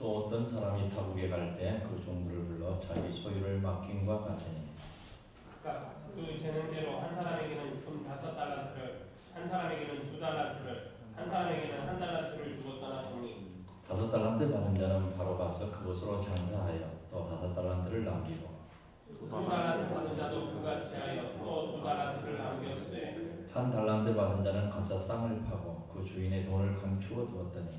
또 어떤 사람이 타국에 갈 때 그 종들을 불러 자기 소유를 맡김과 같으니. 그러니까 그 재능대로 한 사람에게는 금 5달란트를, 한 사람에게는 2달란트를, 한 사람에게는 1달란트를 주었다나 보니 5달란트 받은 자는 바로 가서 그곳으로 장사하여 또 5달란트를 남기고 2달란트 받은 자도 그같이 하여 또 2달란트를 남겼으되 1달란트 받은 자는 가서 땅을 파고 그 주인의 돈을 감추어 두었더니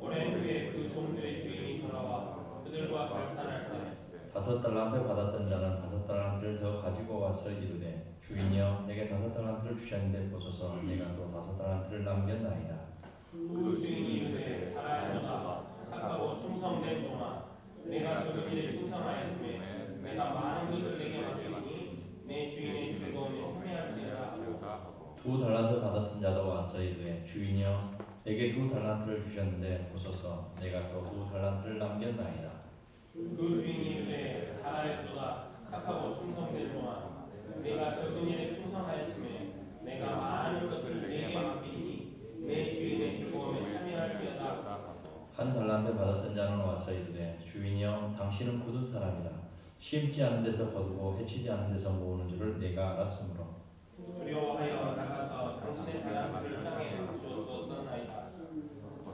오랜 후에 그 종들의 주인이 돌아와 그들과 결산할세 5달란트 받았던 자는 5달란트를 더 가지고 와서 이르되 주인이여 내게 5달란트를 주셨는데 보소서 내가 또 5달란트를 남겼나이다. 그 주인이 이르되 잘하였도다 착하고 충성된 종아 내가 적은 일에 충성하였으며 내가 많은 것을 내게 맡기니 내 주인의 즐거움에 참여할지어다. 2달란트 받았던 자도 와서 이르되 주인이여 내게 2달란트를 주셨는데 보소서 내가 또 2달란트를 남겼나이다. 그 주인이 이르되 잘하였도다 착하고 충성된 종아 내가 적은 일에 충성하였으며 내가 많은 것을 내게 맡기니 내 주인의 즐거움에 참여할지어다. 1달란트 받았던 자는 와서 이르되 주인이여 당신은 굳은 사람이라 심지 않은 데서 거두고 해치지 않은 데서 모으는 줄을 내가 알았으므로 두려워하여 나가서 당신의 달란트를 땅에 감추어 두었나이다.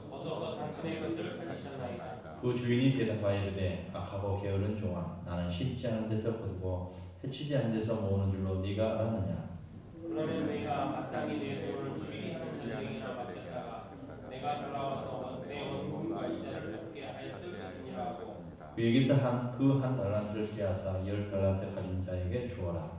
어서서 당신의 것을 살리셨나이다. 그 주인이 대답하여 이르되 악하고 게으른 종아 나는 심지 않은 데서 거두고 해치지 않은 데서 모으는 줄로 네가 알았느냐. 그러면 내가 마땅히 내 돈을 추리하는 자에게나 맡겼다가 내가 돌아와서 내 원금과 이자를 갚게 하였을 것이니라 하고 그에게서 그 한 달란트를 빼앗아 10달란트 가진 자에게 주어라.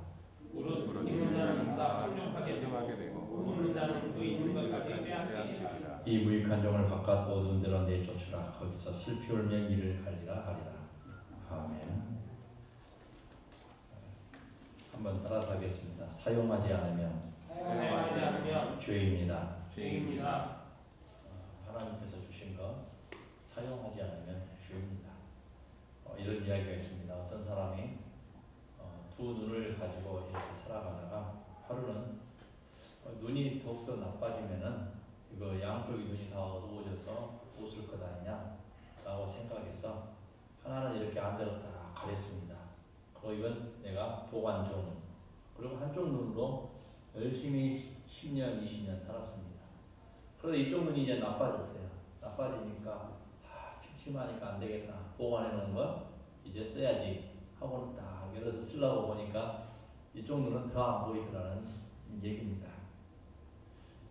무릇 있는 자는 받아 풍족하게 되고 없는 자는 그 있는 것까지 빼앗기리라. 이 무익한 종을 바깥 어두운 데로 내쫓으라. 거기서 슬피 울며 이를 갈리라 하리라. 아멘. 한번 따라서 하겠습니다. 사용하지 않으면 죄입니다. 하나님께서 주신 것 사용하지 않으면 죄입니다. 이런 이야기가 있습니다. 어떤 사람이 두 눈을 가지고 이렇게 살아가다가 하루는 눈이 더욱더 나빠지면은 이거 양쪽이 눈이 다 어두워져서 웃을 것 아니냐라고 생각해서 하나는 이렇게 안대로 딱 가렸습니다. 그리고 이건 내가 보관종. 그리고 한쪽 눈으로 열심히 10년, 20년 살았습니다. 그런데 이쪽 눈이 이제 나빠졌어요. 나빠지니까 침침하니까 안 되겠다. 보관해 놓은 거 이제 써야지 하고는 딱 열어서 쓰려고 보니까 이쪽 눈은 더 안 보이더라는 얘기입니다.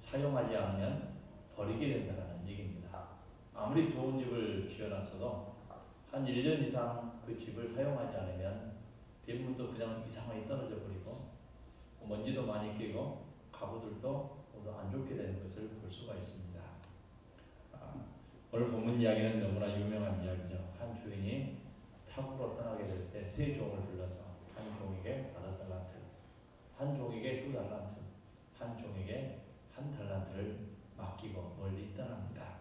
사용하지 않으면 버리게 된다는 얘기입니다. 아무리 좋은 집을 지어놨어도 한 1년 이상 그 집을 사용하지 않으면 대부분 그냥 이상하게 떨어져 버리고 먼지도 많이 끼고 가구들도 모두 안 좋게 되는 것을 볼 수가 있습니다. 오늘 본문 이야기는 너무나 유명한 이야기죠. 한 주인이 타국으로 떠나게 될 때 세 종을 불러서 한 종에게 5달란트, 한 종에게 2달란트, 한 종에게 1달란트를 맡기고 멀리 떠납니다.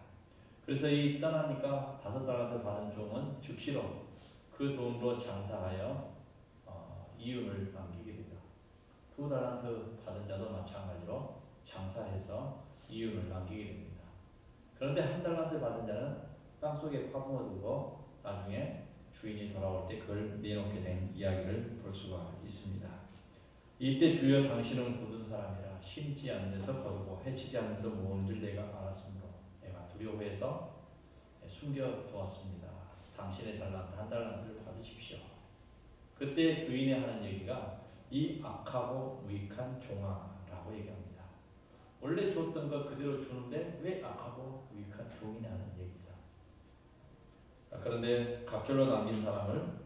그래서 이 떠나니까 5달란트 받은 종은 즉시로 그 돈으로 장사하여 이윤을 남기게 되죠. 2달란트 받은 자도 마찬가지로 장사해서 이윤을 남기게 됩니다. 그런데 1달란트 받은 자는 땅속에 파묻어두고 나중에 주인이 돌아올 때 그걸 내놓게 된 이야기를 볼 수가 있습니다. 이때 주여 당신은 굳은 사람이라 심지 않는 데서 거두고 해치지 않는 데서 모으는 줄 내가 알았으므로 내가 두려워해서 숨겨두었습니다. 당신의 달란트 1달란트를 받으십시오. 그때 주인이 하는 얘기가 이 악하고 무익한 종아라고 얘기합니다. 원래 줬던 거 그대로 주는데 왜 악하고 무익한 종이냐는 얘기죠. 그런데 갑절로 남긴 사람을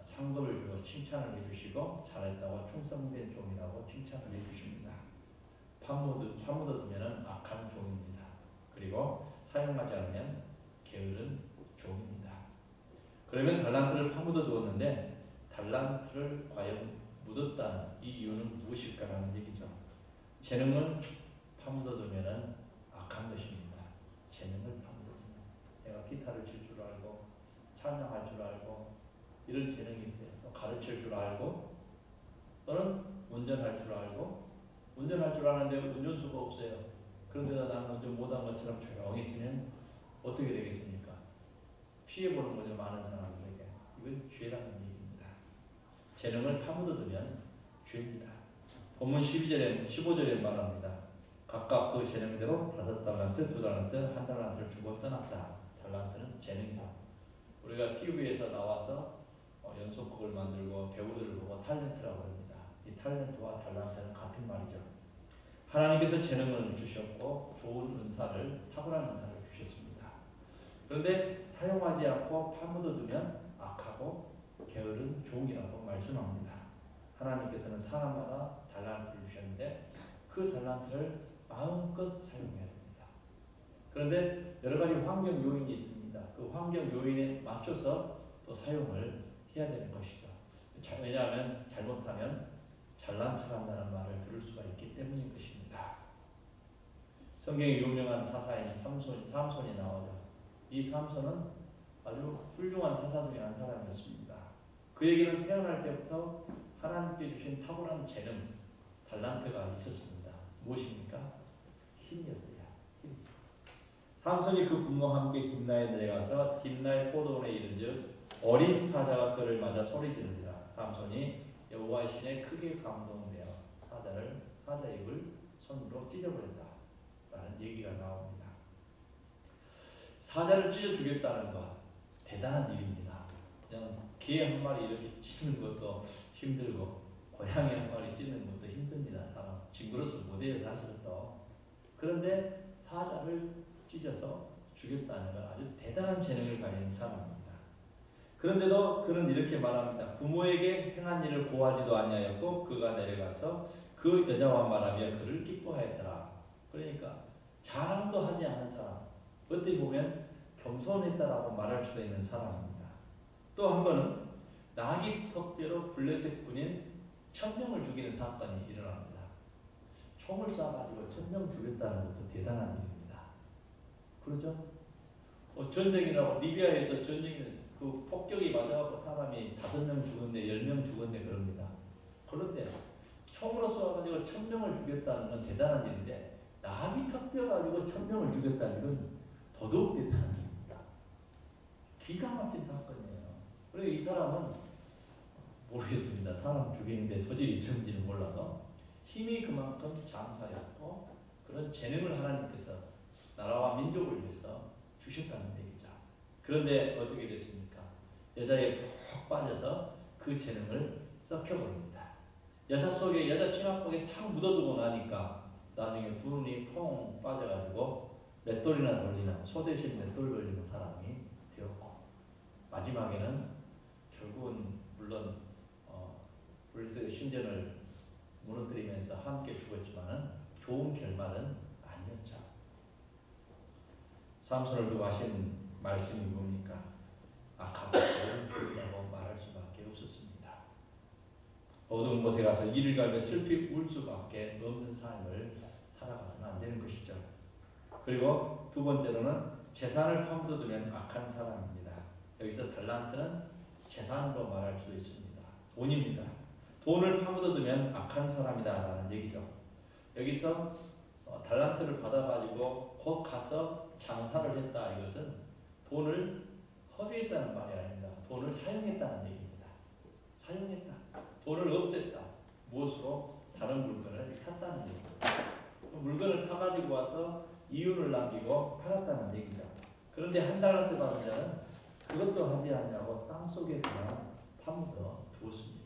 상급을 주어 칭찬을 해주시고 잘했다고 충성된 종이라고 칭찬을 해주십니다. 파묻어두면 악한 종입니다. 그리고 사용하지 않으면 게으른 종입니다. 그러면 달란트를 파묻어 두었는데 달란트를 과연 묻었다는 이 이유는 무엇일까라는 얘기죠. 재능을 파묻어두면 악한 것입니다. 재능을 파묻어두면 내가 기타를 칠 줄 알고 찬양할 줄 알고 이런 재능이 있어요. 또 가르칠 줄 알고 또는 운전할 줄 알고 운전할 줄 아는데 운전수가 없어요. 그런데도 나는 운전 못한 것처럼 조용히 있으면 어떻게 되겠습니까? 피해보는 거죠. 많은 사람들에게. 이건 죄라는 얘기입니다. 재능을 파묻어두면 죄입니다. 본문 15절에 말합니다. 각각 그 재능대로 5달란트, 2달란트, 1달란트를 주고 떠났다. 달란트는 재능이다. 우리가 TV에서 나와서 연속극을 만들고 배우들을 보고 탤런트라고 합니다. 이 탤런트와 달란트는 같은 말이죠. 하나님께서 재능을 주셨고 좋은 은사를, 탁월한 은사를 주셨습니다. 그런데 사용하지 않고 파묻어두면 악하고 게으른 종이라고 말씀합니다. 하나님께서는 사람마다 달란트를 주셨는데 그 달란트를 마음껏 사용해야 됩니다. 그런데 여러 가지 환경 요인이 있습니다. 그 환경 요인에 맞춰서 또 사용을 해야 되는 것이죠. 왜냐하면 잘못하면 잘난 척한다는 말을 들을 수가 있기 때문인 것입니다. 성경에 유명한 사사인 삼손이 나오죠. 이 삼손은 아주 훌륭한 사사 중에 한 사람이었습니다. 그에게는 태어날 때부터 하나님께 주신 탁월한 재능, 달란트가 있었습니다. 무엇입니까? 힘이었어요. 힘. 삼손이 그 부모와 함께 딥나에 내려가서 딥나의 포도원에 이른즉 어린 사자가 그를 맞아 소리 지르니라. 삼손이 여호와의 신에 크게 감동되어 사자 입을 손으로 찢어버렸다. 라는 얘기가 나옵니다. 사자를 찢어 주겠다는 것 대단한 일입니다. 그냥 개 한 마리 이렇게 찢는 것도 힘들고 고양이 한 마리 찢는 것도 힘듭니다. 사람 징그러서 못해요 사실은 또. 그런데 사자를 찢어서 죽였다는 건 아주 대단한 재능을 가진 사람입니다. 그런데도 그는 이렇게 말합니다. 부모에게 행한 일을 고하지도 아니하였고 그가 내려가서 그 여자와 말하며 그를 기뻐하였더라. 그러니까 자랑도 하지 않은 사람, 어떻게 보면 겸손했다라고 말할 수도 있는 사람입니다. 또 한 번은 나귀 턱대로 블레셋 군인 1000명을 죽이는 사건이 일어납니다. 총을 쏴가지고 1000명 죽였다는 것도 대단한 일입니다. 그렇죠? 전쟁이라고 리비아에서 전쟁이 그 폭격이 맞아갖고 사람이 5명 죽었네, 10명 죽었네 그럽니다. 그런데 총으로 쏘아가지고 1000명을 죽였다는 건 대단한 일인데 나귀 턱뼈가지고 1000명을 죽였다는 건 더더욱 대단한 일입니다. 기가 막힌 사건이에요. 그리고 이 사람은 모르겠습니다. 사람 죽이는데 소질이 있었는지는 몰라도 힘이 그만큼 장사였고 그런 재능을 하나님께서 나라와 민족을 위해서 주셨다는 얘기죠. 그런데 어떻게 됐습니까? 여자에 푹 빠져서 그 재능을 썩혀버립니다. 여자 치마폭에 탁 묻어두고 나니까 나중에 두 눈이 퐁 빠져가지고 맷돌이나 돌리는 소 대신 맷돌 돌리는 사람이 되었고 마지막에는 결국은 물론 블레셋의 신전을 무너뜨리면서 함께 죽었지만은 좋은 결말은 아니었죠. 삼손을 두고 하신 말씀이 뭡니까? 악하고 게으른 종이라고 말할 수밖에 없었습니다. 어두운 곳에 가서 이를 갈며 슬피 울 수밖에 없는 삶을 살아가서는 안 되는 것이죠. 그리고 두 번째로는 재산을 파묻어두면 악한 사람입니다. 여기서 달란트는 재산으로 말할 수 있습니다. 돈입니다. 돈을 파묻어두면 악한 사람이다라는 얘기죠. 여기서 달란트를 받아가지고 곧 가서 장사를 했다. 이것은 돈을 허비했다는 말이 아닙니다. 돈을 사용했다는 얘기입니다. 사용했다. 돈을 없앴다. 무엇으로? 다른 물건을 샀다는 얘기입니다. 물건을 사가지고 와서 이윤을 남기고 팔았다는 얘기죠. 그런데 1달란트 받은 자는 그것도 하지 않냐고 땅속에 그냥 파묻어 두었습니다.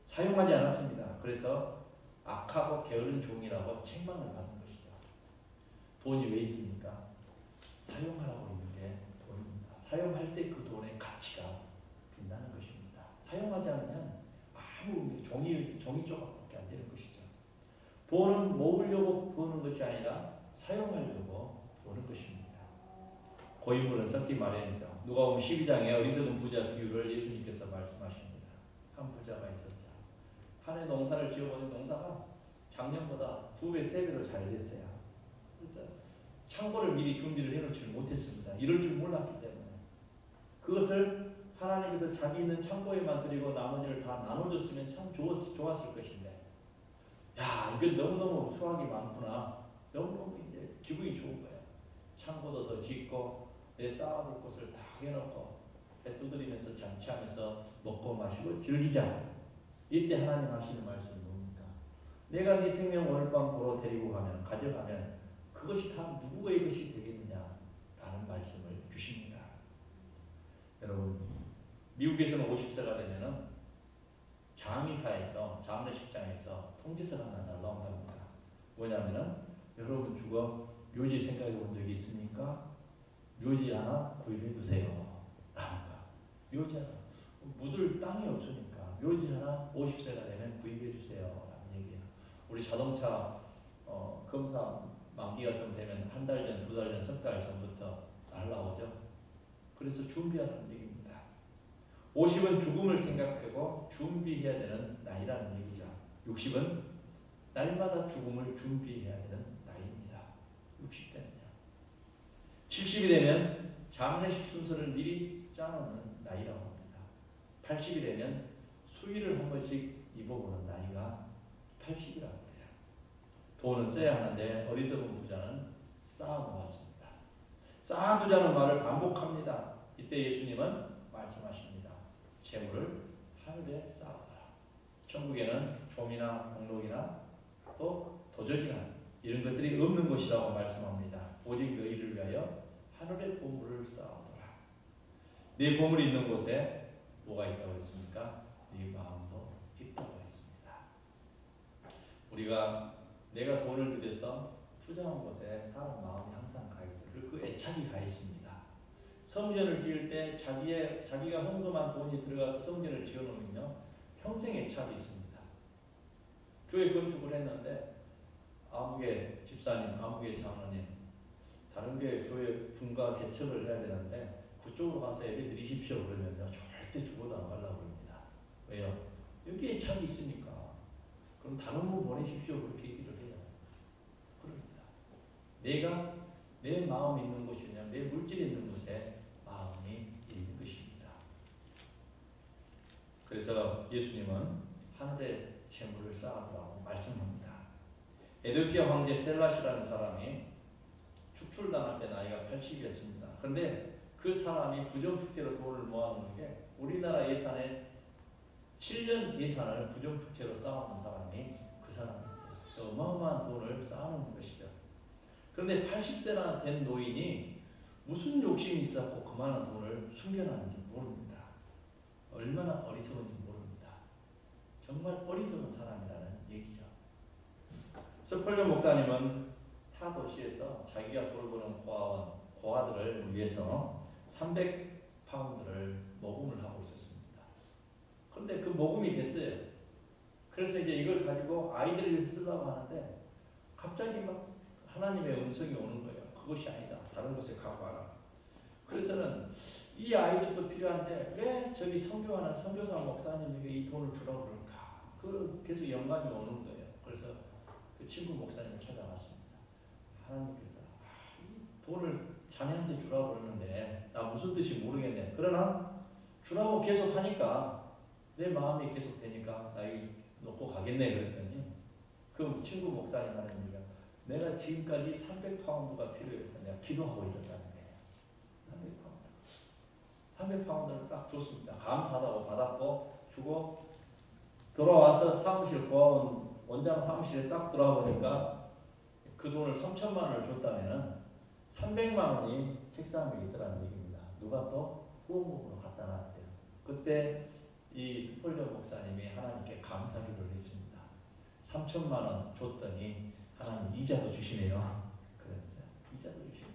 사용하지 않았습니다. 그래서 악하고 게으른 종이라고 책망을 받은 것이죠. 돈이 왜 있습니까? 사용하라고 있는 게 돈입니다. 사용할 때 그 돈의 가치가 빈다는 것입니다. 사용하지 않으면 아무 종이 조각밖에 안 되는 것이죠. 돈은 모으려고 버는 것이 아니라 사용하려고 버는 것입니다. 고인물은 썩기 마련이죠. 누가복음 12장에 어리석은 부자 비유를 예수님께서 말씀하십니다. 한 부자가 있었죠. 한 해 농사를 지어보니 농사가 작년보다 2배, 3배로 잘 됐어요. 그래서 창고를 미리 준비를 해놓지 못했습니다. 이럴 줄 몰랐기 때문에. 그것을 하나님께서 자기 있는 창고에만 드리고 나머지를 다 나눠줬으면 참 좋았을 것인데, 야, 이건 너무너무 수확이 많구나. 너무너무 이제 기분이 좋은 거예요. 창고도 더 짓고 내 쌓아둘 것을 다 해놓고 배 두드리면서 잔치하면서 먹고 마시고 즐기자. 이때 하나님 하시는 말씀이 뭡니까? 내가 네 생명 오늘 밤 도로 데리고 가면 가져가면 그것이 다 누구의 것이 되겠느냐 라는 말씀을 주십니다. 여러분 미국에서는 50세가 되면은 장의사에서 장례식장에서 통지서가 하나 날라온답니다. 뭐냐면은 여러분 죽어 묘지 생각해 본 적이 있습니까? 묘지 하나 구입해 두세요. 라니까 묘지 하나 묻을 땅이 없으니까 묘지 하나 50세가 되면 구입해 주세요. 라는 얘기야. 우리 자동차 검사 만기가 좀 되면 한 달 전, 두 달 전, 석 달 전부터 날라오죠. 그래서 준비하는 얘기입니다. 50은 죽음을 생각하고 준비해야 되는 나이라는 얘기죠. 60은 날마다 죽음을 준비해야 되는 나이입니다. 60대는요. 70이 되면 장례식 순서를 미리 짜놓는 나이라고 합니다. 80이 되면 수의를 한 번씩 입어보는 나이가 80이라고 해요. 돈은 써야 하는데 어리석은 부자는 쌓아놓았습니다. 쌓아두자는 말을 반복합니다. 이때 예수님은 말씀하십니다. 재물을 하늘에 쌓아둬라. 천국에는 좀이나 공록이나 또 도적이나 이런 것들이 없는 곳이라고 말씀합니다. 오직 너희를 위하여 하늘의 보물을 쌓아둬라. 네 보물이 있는 곳에 뭐가 있다고 했습니까? 네 마음도 있다고 했습니다. 우리가 내가 돈을 들여서 투자한 곳에 사람 마음이 항상 가 있어요. 그 애착이 가 있습니다. 성전을 지을 때 자기가 헌금한 돈이 들어가서 성전을 지어놓으면요 평생 애착이 있습니다. 교회 건축을 했는데 아무개 집사님, 아무개 장로님 다른 교회 분과 개척을 해야 되는데 그쪽으로 가서 예배 드리십시오 그러면요 절대 죽어도 안 가려고 합니다. 왜요? 여기 애착이 있으니까. 그럼 다른 분 보내십시오 그렇게 얘기를 해요. 그럽니다. 내가 내 마음 있는 곳이냐 내 물질이 있는 곳에 마음이 있는 것입니다. 그래서 예수님은 하늘에 재물을 쌓아두라고 말씀합니다. 에디오피아 황제 셀라시라는 사람이 축출당할 때 나이가 80이었습니다. 그런데 그 사람이 부정축제로 돈을 모아놓은 게 우리나라 예산의 7년 예산을 부정축제로 쌓아놓은 사람이 그 사람이었어요. 어마어마한 돈을 쌓아놓은 것이죠. 그런데 80세나 된 노인이 무슨 욕심이 있었고 그만한 돈을 숨겨놨는지 모릅니다. 얼마나 어리석은지 모릅니다. 정말 어리석은 사람이라는 얘기죠. 스펄전 목사님은 타 도시에서 자기가 돌보는 고아들을 위해서 300파운드를 모금을 하고 있었습니다. 그런데 그 모금이 됐어요. 그래서 이제 이걸 가지고 아이들을 위해서 쓰려고 하는데 갑자기 막 하나님의 음성이 오는 거예요. 그것이 아니다. 다른 곳에 갖고 와라. 그래서는 이 아이들도 필요한데 왜 저기 선교하는 선교사 목사님에게 이 돈을 주라고 그럴까? 그 계속 영감이 오는 거예요. 그래서 그 친구 목사님을 찾아갔습니다. 하나님께서 이 돈을 자네한테 주라고 그러는데 나 무슨 뜻이 모르겠네. 그러나 주라고 계속 하니까 내 마음이 계속 되니까 나 이거 놓고 가겠네 그랬더니 그 친구 목사님 하는 얘기가 내가 지금까지 300파운드가 필요해서 내가 기도하고 있었다는 거예요. 300파운드를 딱 줬습니다. 감사하다고 받았고 주고 돌아와서 사무실 고아원 원장 사무실에 딱 들어보니까 그 돈을 3천만 원을 줬다면은 300만 원이 책상 위에 있더라는 얘기입니다. 누가 또 후원금으로 갖다 놨어요. 그때 이 스펄전 목사님이 하나님께 감사기도를 했습니다. 3천만 원 줬더니 하나님 이자도 주시네요. 그랬어요. 이자도 주시네요.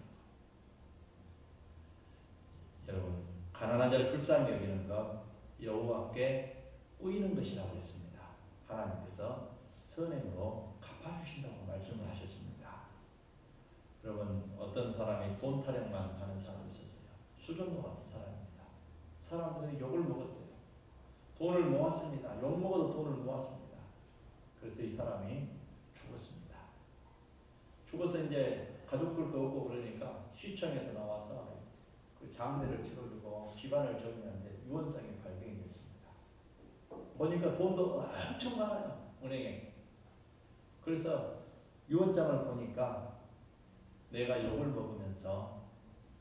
여러분 가난한 자를 불쌍히 여기는 것 여호와께 꾸이는 것이라고 했습니다. 하나님께서 선행으로 갚아주신다고 말씀을 하셨습니다. 여러분 어떤 사람이 돈 타령만 하는 사람이 있었어요. 수정도 같은 사람입니다. 사람들이 욕을 먹었어요. 돈을 모았습니다. 욕 먹어도 돈을 모았습니다. 그래서 이 사람이 죽었습니다. 죽어서 이제 가족들도 없고 그러니까 시청에서 나와서 그 장례를 치러주고 집안을 정리하는데 유언장이 발견이 됐습니다. 보니까 돈도 엄청 많아요. 은행에. 그래서 유언장을 보니까 내가 욕을 먹으면서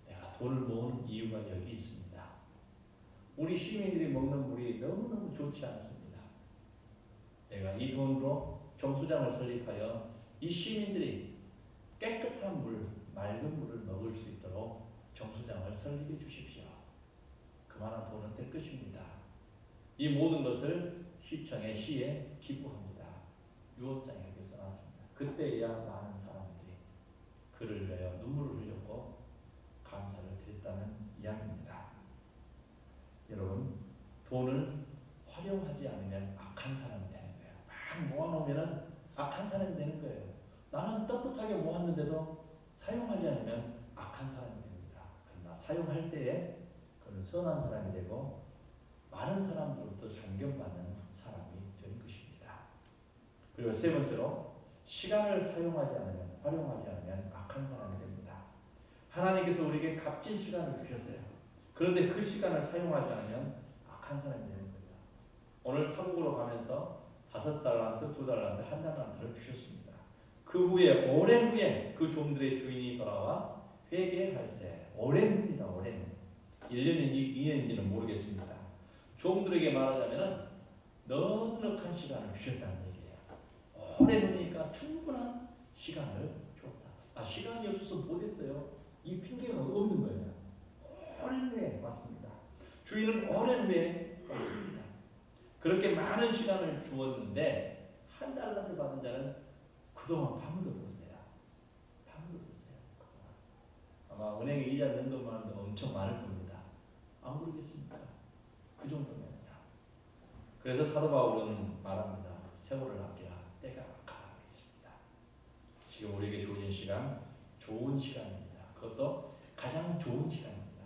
내가 돈을 모으는 이유가 여기 있습니다. 우리 시민들이 먹는 물이 너무너무 좋지 않습니다. 내가 이 돈으로 정수장을 설립하여 이 시민들이 깨끗한 물, 맑은 물을 먹을 수 있도록 정수장을 설립해 주십시오. 그만한 돈은 될 것입니다. 이 모든 것을 시청에 시에 기부합니다. 유언장에 이렇게 써놨습니다. 그때야 많은 사람들이 그를 위하여 눈물을 흘렸고 감사를 드렸다는 이야기입니다. 여러분, 돈을 활용하지 않으면 악한 사람이 되는 거예요. 막 모아놓으면 악한 사람이 되는 거예요. 나는 떳떳하게 모았는데도 사용하지 않으면 악한 사람이 됩니다. 그러나 사용할 때에 그는 선한 사람이 되고 많은 사람들로부터 존경받는 사람이 되는 것입니다. 그리고 세 번째로 시간을 사용하지 않으면, 활용하지 않으면 악한 사람이 됩니다. 하나님께서 우리에게 값진 시간을 주셨어요. 그런데 그 시간을 사용하지 않으면 악한 사람이 되는 겁니다. 오늘 타국으로 가면서 5달란트, 2달란트, 1달란트를 주셨습니다. 그 후에 오랜 후에 그 종들의 주인이 돌아와 회개할세. 오랜 후입니다. 오랜 후. 1년인지 2년인지는 모르겠습니다. 종들에게 말하자면 넉넉한 시간을 주셨다는 얘기예요. 오랜 후니까 충분한 시간을 줬다. 시간이 없어서 못했어요. 이 핑계가 없는 거예요. 오랜 후에 왔습니다. 주인은 오랜 후에 왔습니다. 그렇게 많은 시간을 주었는데 1달란트 받은 자는 그동안 파묻어뒀어요. 파묻어뒀어요. 그동안. 아마 은행에 이자 넣은 것만 해도 엄청 많을 겁니다. 안 모르겠습니까? 그 정도면요. 그래서 사도 바울은 말합니다. 세월을 아끼라. 때가 악하다고 했습니다. 지금 우리에게 주어진 시간, 좋은 시간입니다. 그것도 가장 좋은 시간입니다.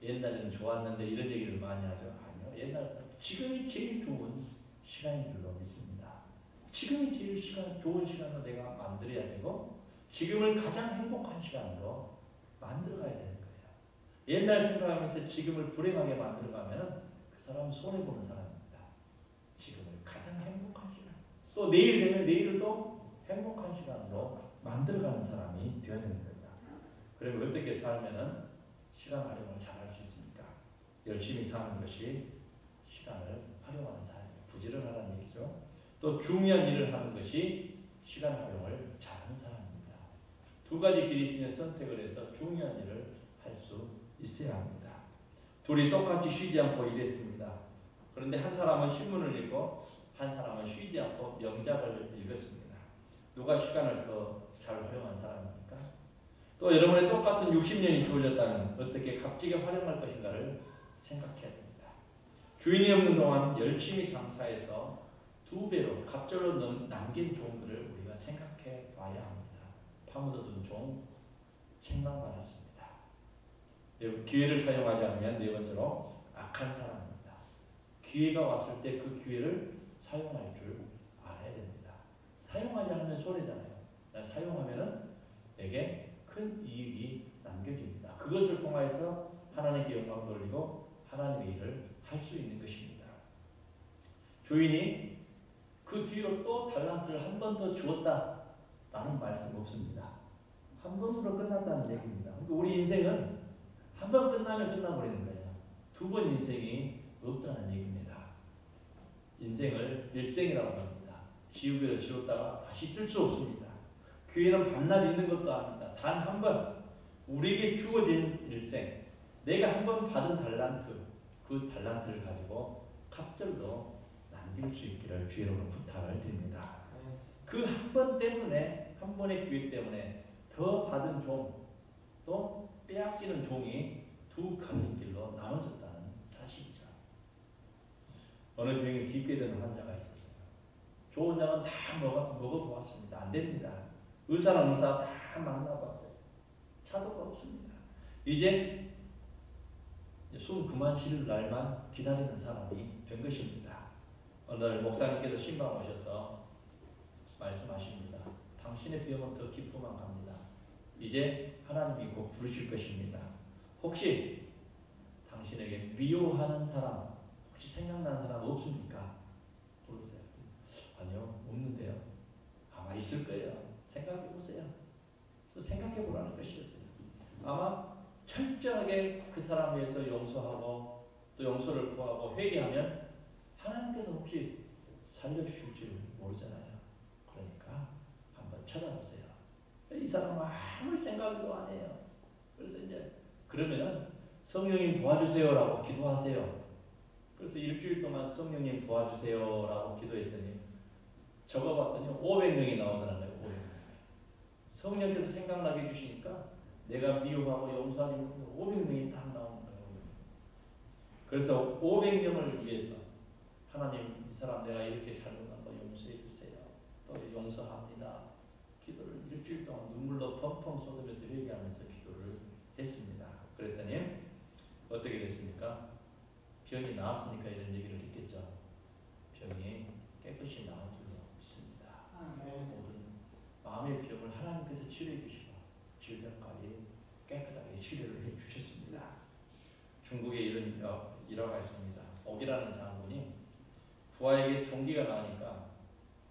옛날에는 좋았는데 이런 얘기를 많이 하죠. 아니요. 옛날 지금이 제일 좋은 시간인 줄로 믿습니다. 지금이 제일 좋은 시간으로 내가 만들어야 되고 지금을 가장 행복한 시간으로 만들어가야 되는 거예요. 옛날 생각하면서 지금을 불행하게 만들어가면 그 사람은 손해보는 사람입니다. 지금을 가장 행복한 시간. 또 내일 되면 내일을 또 행복한 시간으로 만들어가는 사람이 되어야 되는 거예요. 그리고 어떻게 살면은 시간 활용을 잘할 수 있습니까? 열심히 사는 것이 시간을 활용하는 삶이에요. 부지런하라는 얘기죠. 또 중요한 일을 하는 것이 시간 활용을 잘하는 사람입니다. 두 가지 길이 있으면 선택을 해서 중요한 일을 할 수 있어야 합니다. 둘이 똑같이 쉬지 않고 일했습니다. 그런데 한 사람은 신문을 읽고 한 사람은 쉬지 않고 명작을 읽었습니다. 누가 시간을 더 잘 활용한 사람입니까? 또 여러분의 똑같은 60년이 주어졌다면 어떻게 값지게 활용할 것인가를 생각해야 됩니다. 주인이 없는 동안 열심히 장사해서 2배로 갑절로 남긴 종들을 우리가 생각해 봐야 합니다. 파묻어둔 종 책망받았습니다. 기회를 사용하지 않으면 네 번째로 악한 사람입니다. 기회가 왔을 때 그 기회를 사용할 줄 알아야 됩니다. 사용하지 않으면 손해잖아요. 사용하면은 내게 큰 이익이 남겨집니다. 그것을 통해서 하나님께 영광 돌리고 하나님의 일을 할 수 있는 것입니다. 주인이 그 뒤로 또 달란트를 한 번 더 주었다라는 말씀 없습니다. 한 번으로 끝났다는 얘기입니다. 그러니까 우리 인생은 한 번 끝나면 끝나버리는 거예요. 2번 인생이 없다는 얘기입니다. 인생을 일생이라고 합니다. 지우개로 지웠다가 다시 쓸 수 없습니다. 기회는 밤낮 있는 것도 아닙니다. 단 한 번 우리에게 주어진 일생, 내가 한 번 받은 달란트, 그 달란트를 가지고 갑절로 남길 수 있기를 주의로 부탁을 드립니다. 그 한 번 때문에, 한 번의 기회 때문에 더 받은 종, 또 빼앗기는 종이 두 갈림길로 나눠졌다는 사실이죠. 어느 병이 깊게 드는 환자가 있었어요. 좋은 약은 다 먹어보았습니다. 안 됩니다. 의사는 의사 다 만나봤어요. 차도가 없습니다. 이제 숨 그만 쉴 날만 기다리는 사람이 된 것입니다. 어느 날 목사님께서 신방 오셔서 말씀하십니다. 당신의 병은 더 깊어만 갑니다. 이제 하나님이 곧 부르실 것입니다. 혹시 당신에게 미워하는 사람, 혹시 생각나는 사람 없습니까? 물었어요. 아니요, 없는데요. 아마 있을 거예요. 생각해 보세요. 그래서 생각해 보라는 것이었어요. 아마 철저하게 그 사람에 대해서 용서하고 또 용서를 구하고 회개하면 하나님께서 혹시 살려주실지 모르잖아요. 그러니까 한번 찾아보세요. 이 사람은 아무 생각도 안 해요. 그래서 이제 그러면은 성령님 도와주세요라고 기도하세요. 그래서 일주일 동안 성령님 도와주세요라고 기도했더니 적어봤더니 500명이 나오더라고요. 500명. 성령께서 생각나게 해주시니까 내가 미워하고 용서하는 500명이 딱 나오는 거예요. 그래서 500명을 위해서 하나님 이 사람 내가 이렇게 잘못한 거 용서해 주세요. 또 용서합니다. 기도를 일주일 동안 눈물로 펑펑 쏟으면서 회개하면서 기도를 했습니다. 그랬더니 어떻게 됐습니까? 병이 나았으니까 이런 얘기를 했겠죠. 병이 깨끗이 나은 줄로 믿습니다. 모든 마음의 병을 하나님께서 치료해 주시고 질병까지 깨끗하게 치료를 해 주셨습니다. 중국에 이런 일화가 있습니다. 옥이라는 장군이 부하에게 종기가 나니까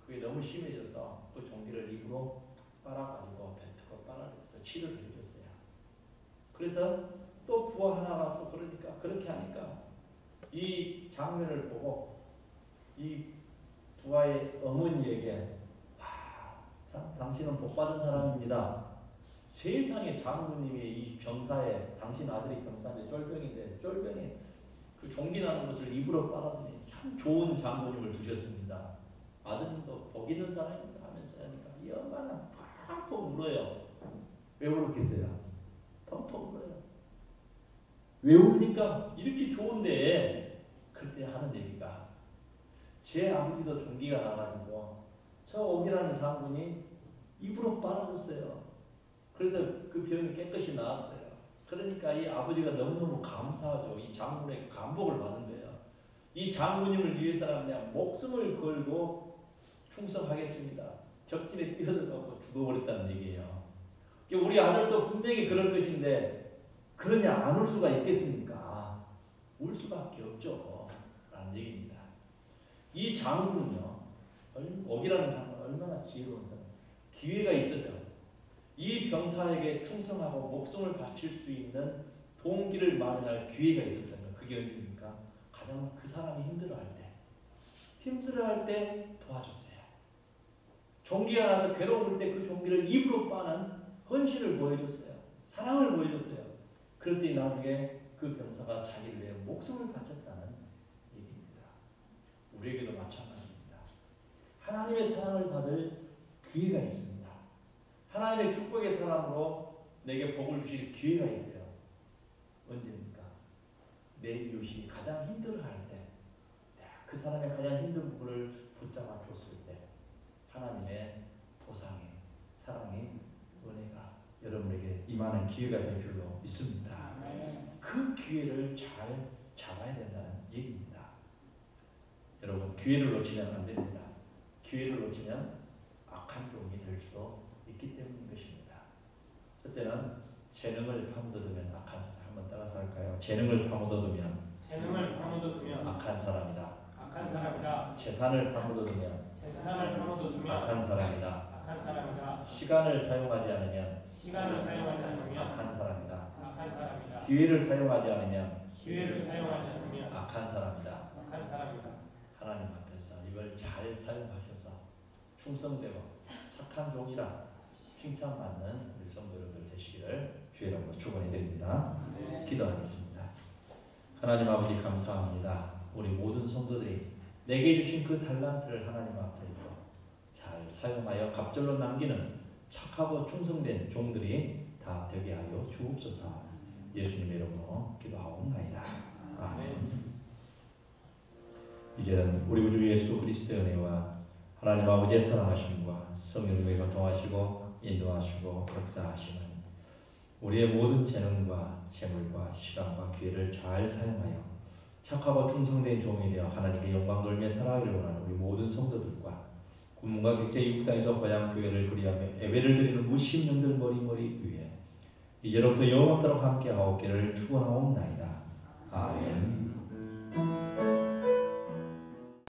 그게 너무 심해져서 그 종기를 입으로 빨아가지고 뱉고 빨아내서 치료를 해줬어요. 그래서 또 부하 하나가 또 그러니까 그렇게 하니까 이 장면을 보고 이 부하의 어머니에게 참 당신은 복받은 사람입니다. 세상에 장군님이 이 병사에 당신 아들이 병사인데 쫄병인데 쫄병이 그 종기 나는 것을 입으로 빨아들이니 참 좋은 장군님을 두셨습니다. 아드님도 복 있는 사람입니다 하면서 하니까 이 엄마는 펑펑 울어요. 왜 울었겠어요? 펑펑 울어요. 왜 웁니까? 이렇게 좋은데 그때 하는 얘기가 제 아버지도 종기가 나가지고 저 옥이라는 장군이 입으로 빨아줬어요. 그래서 그 병이 깨끗이 나았어요. 그러니까 이 아버지가 너무너무 감사하죠. 이 장군의 감복을 받은 거예요. 이 장군님을 위해서라면 내가 목숨을 걸고 충성하겠습니다. 적진에 뛰어들어가고 죽어버렸다는 얘기예요. 우리 아들도 분명히 그럴 것인데 그러냐 안 울 수가 있겠습니까? 울 수밖에 없죠. 라는 얘기입니다. 이 장군은요. 옥이라는 장군은 얼마나 지혜로운 사람. 기회가 있어요. 이 병사에게 충성하고 목숨을 바칠 수 있는 동기를 마련할 기회가 있었다는 거예요. 그게 언제입니까? 가장 그 사람이 힘들어할 때 도와줬어요. 종기가 나서 괴로울 때 그 종기를 입으로 빠는 헌신을 보여줬어요. 사랑을 보여줬어요. 그랬더니 나중에 그 병사가 자기를 위해 목숨을 바쳤다는 얘기입니다. 우리에게도 마찬가지입니다. 하나님의 사랑을 받을 기회가 있습니다. 하나님의 축복의 사랑으로 내게 복을 주실 기회가 있어요. 언제입니까? 내 이웃이 가장 힘들어할 때, 그 사람의 가장 힘든 부분을 붙잡아 줬을 때 하나님의 보상이, 사랑이, 은혜가 여러분에게 임하는 기회가 될 줄로 믿습니다. 그 기회를 잘 잡아야 된다는 얘기입니다. 여러분 기회를 놓치면 안 됩니다. 기회를 놓치면 악한 종이 될 수도 있기 때문인 것입니다. 첫째는 재능을 파묻어두면 악한 사람. 한번 따라서 할까요? 재능을 파묻어두면 악한 사람이다. 악한 사람이다. 재산을 파묻어두면 악한 사람이다. 시간을 사용하지 않으면 악한 사람이다. 기회를 사용하지 않으면 악한 사람이다. 하나님 앞에서 이걸 잘 사용하셔서 충성되고 착한 종이라 칭찬받는 우리 성도 여러분들 되시기를 주의 이름으로 축원해드립니다. 기도하겠습니다. 하나님 아버지 감사합니다. 우리 모든 성도들이 내게 주신 그 달란트를 하나님 앞에서 잘 사용하여 갑절로 남기는 착하고 충성된 종들이 다 되게 하여 주옵소서. 예수님의 이름으로 기도하옵나이다. 아멘. 이제는 우리 구주 예수 그리스도의 은혜와 하나님 아버지의 사랑하심과 성령님의 교통하시고 인도하시고 역사하시는 우리의 모든 재능과 재물과 시간과 기회를 잘 사용하여 착하고 충성된 종이 되어 하나님께 영광 돌며 살아가기를 원하는 우리 모든 성도들과 군문과 객제 이국 땅에서 고향 교회를 그리하며 예배를 드리는 무심 영들 머리머리 위에 이제로부터 영원토록 함께 하옵기를 축원하옵나이다. 아멘.